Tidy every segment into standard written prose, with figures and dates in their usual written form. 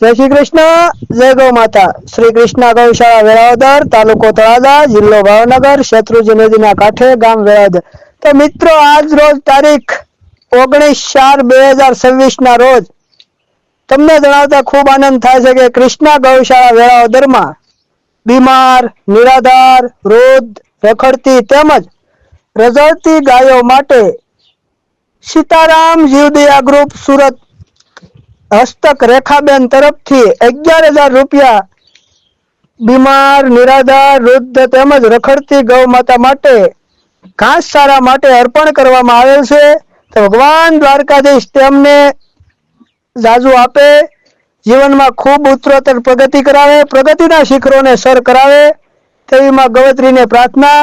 जय श्री कृष्ण, जय गौ माता। श्री कृष्ण गौशाला वेरावदर, तालुको तळाजा, जिल्लो भावनगर, शत्रुंजय नदीना कांठे, गाम वेरावदर। तो मित्रों, आज रोज तारीख 19/4/2026 ना रोज તમને જણાવતા ખૂબ આનંદ થાય છે કે કૃષ્ણા ગૌશાળા વેરાવદરમાં બીમાર, નિરાધાર, વૃદ્ધ, રખડતી તેમજ રઝળતી ગાયો માટે સીતારામ જીવદયા ગ્રુપ સુરત હસ્તક રેખાબેન તરફથી 11,000 રૂપિયા બીમાર, નિરાધાર, વૃદ્ધ તેમજ રખડતી ગૌ માતા માટે ઘાસચારા માટે અર્પણ કરવામાં આવેલ છે। તો ભગવાન દ્વારકાધીશ તેમને જાજુ આપે, જીવનમાં ખૂબ ઉત્તરોત્તર પ્રગતિ કરાવે, પ્રગતિના શિખરોને સર કરાવે તેવી માં ગવત્રીને પ્રાર્થના।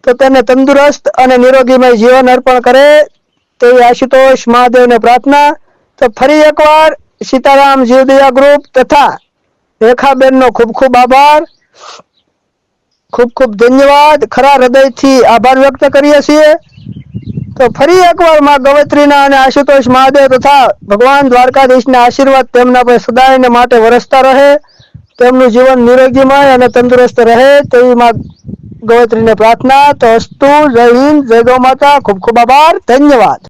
તો તેને તંદુરસ્ત અને નિરોગીમય જીવન અર્પણ કરે તેવી આશુતોષ મહાદેવને પ્રાર્થના। તો ફરી એકવાર सीताराम जीवदया ग्रुप तथा रेखाबेन खूब खूब आभार, खूब खूब धन्यवाद, खरा हृदय थी आभार व्यक्त करिए छीए। तो फरी एक बार मां गवत्रीना अने आशुतोष महादेव तथा भगवान द्वारकाधीशना आशीर्वाद तेमना पर सदायने माटे वरसता रहे, तेमनुं जीवन निरोगीमय अने तंदुरस्त रहे तेवी मां गवत्रीने प्रार्थना। तो अस्तु। जय हिंद, जय गौ माता, खूब खूब आभार, धन्यवाद।